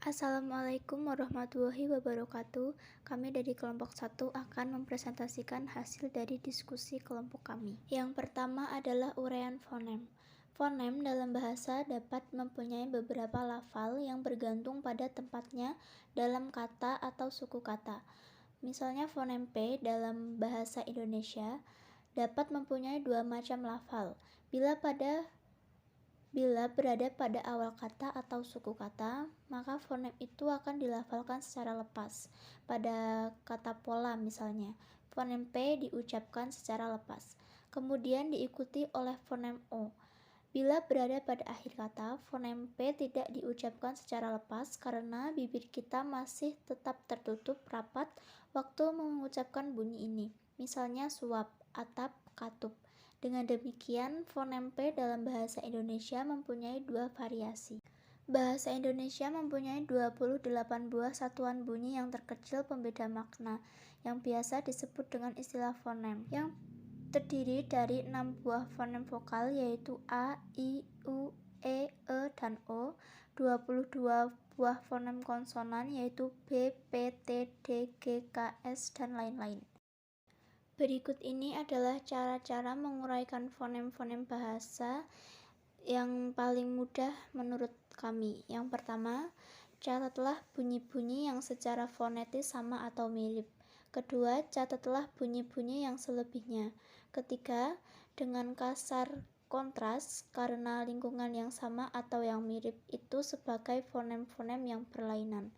Assalamualaikum warahmatullahi wabarakatuh. Kami dari kelompok 1 akan mempresentasikan hasil dari diskusi kelompok kami. Yang pertama adalah uraian fonem. Fonem dalam bahasa dapat mempunyai beberapa lafal yang bergantung pada tempatnya dalam kata atau suku kata. Misalnya fonem P dalam bahasa Indonesia dapat mempunyai dua macam lafal. Bila berada pada awal kata atau suku kata, maka fonem itu akan dilafalkan secara lepas. Pada kata pola misalnya, fonem P diucapkan secara lepas, kemudian diikuti oleh fonem O. Bila berada pada akhir kata, fonem P tidak diucapkan secara lepas karena bibir kita masih tetap tertutup rapat waktu mengucapkan bunyi ini. Misalnya suap, atap, katup. Dengan demikian, fonem P dalam bahasa Indonesia mempunyai dua variasi. Bahasa Indonesia mempunyai 28 buah satuan bunyi yang terkecil pembeda makna, yang biasa disebut dengan istilah fonem, yang terdiri dari 6 buah fonem vokal yaitu A, I, U, E, dan O, 22 buah fonem konsonan yaitu B, P, T, D, G, K, S, dan lain-lain. Berikut ini adalah cara-cara menguraikan fonem-fonem bahasa yang paling mudah menurut kami. Yang pertama, catatlah bunyi-bunyi yang secara fonetis sama atau mirip. Kedua, catatlah bunyi-bunyi yang selebihnya. Ketiga, dengan kasar kontras karena lingkungan yang sama atau yang mirip itu sebagai fonem-fonem yang berlainan.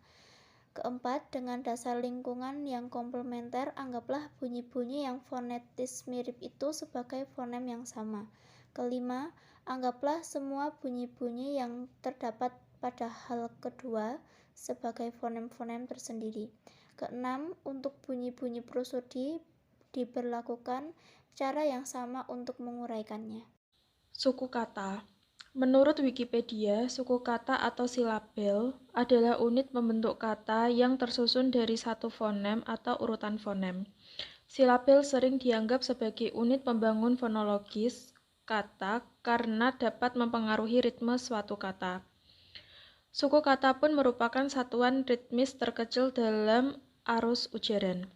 Keempat, dengan dasar lingkungan yang komplementer, anggaplah bunyi-bunyi yang fonetis mirip itu sebagai fonem yang sama. Kelima, anggaplah semua bunyi-bunyi yang terdapat pada hal kedua sebagai fonem-fonem tersendiri. Keenam, untuk bunyi-bunyi prosodi diberlakukan cara yang sama untuk menguraikannya. Suku kata. Menurut Wikipedia, suku kata atau silabel adalah unit pembentuk kata yang tersusun dari satu fonem atau urutan fonem. Silabel sering dianggap sebagai unit pembangun fonologis kata karena dapat mempengaruhi ritme suatu kata. Suku kata pun merupakan satuan ritmis terkecil dalam arus ujaran.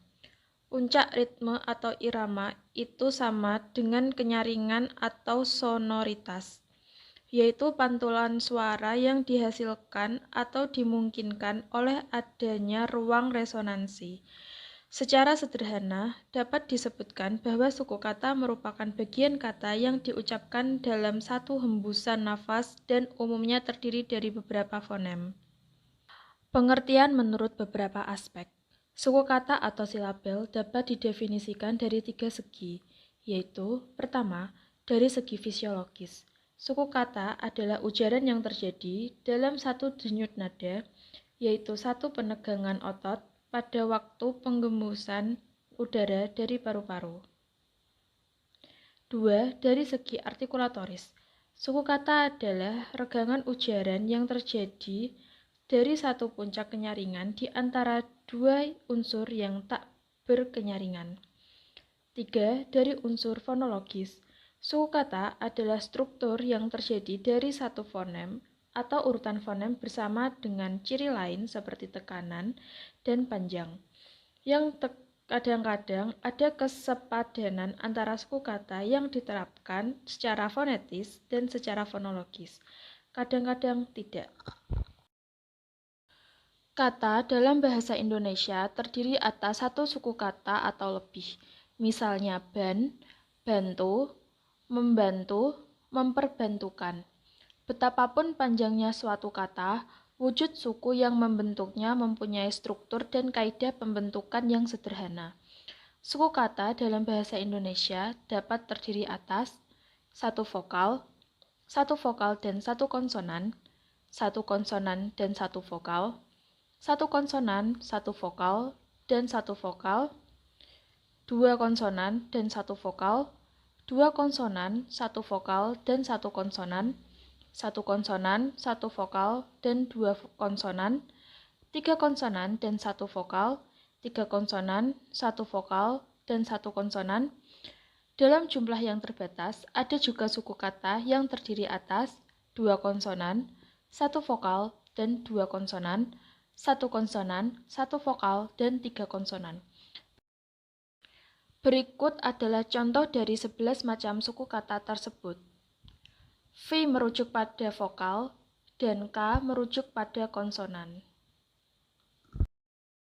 Puncak ritme atau irama itu sama dengan kenyaringan atau sonoritas, yaitu pantulan suara yang dihasilkan atau dimungkinkan oleh adanya ruang resonansi. Secara sederhana, dapat disebutkan bahwa suku kata merupakan bagian kata yang diucapkan dalam satu hembusan nafas dan umumnya terdiri dari beberapa fonem. Pengertian menurut beberapa aspek. Suku kata atau silabel dapat didefinisikan dari tiga segi, yaitu pertama, dari segi fisiologis. Suku kata adalah ujaran yang terjadi dalam satu denyut nada, yaitu satu penegangan otot pada waktu penggembusan udara dari paru-paru. Dua, dari segi artikulatoris. Suku kata adalah regangan ujaran yang terjadi dari satu puncak kenyaringan di antara dua unsur yang tak berkenyaringan. Tiga, dari unsur fonologis. Suku kata adalah struktur yang terjadi dari satu fonem atau urutan fonem bersama dengan ciri lain seperti tekanan dan panjang, yang kadang-kadang ada kesepadanan antara suku kata yang diterapkan secara fonetis dan secara fonologis. Kadang-kadang tidak. Kata dalam bahasa Indonesia terdiri atas satu suku kata atau lebih. Misalnya ban, bantu, membantu, memperbantukan. Betapapun panjangnya suatu kata, wujud suku yang membentuknya mempunyai struktur dan kaidah pembentukan yang sederhana. Suku kata dalam bahasa Indonesia dapat terdiri atas satu vokal dan satu konsonan dan satu vokal, satu konsonan, satu vokal, dan satu vokal, dua konsonan dan satu vokal, dua konsonan, satu vokal, dan satu konsonan, satu konsonan, satu vokal, dan dua konsonan, tiga konsonan dan satu vokal, tiga konsonan, satu vokal, dan satu konsonan. Dalam jumlah yang terbatas, ada juga suku kata yang terdiri atas dua konsonan, satu vokal, dan 2 konsonan, 1 konsonan, 1 vokal, dan 3 konsonan. Berikut adalah contoh dari 11 macam suku kata tersebut. V merujuk pada vokal, dan K merujuk pada konsonan.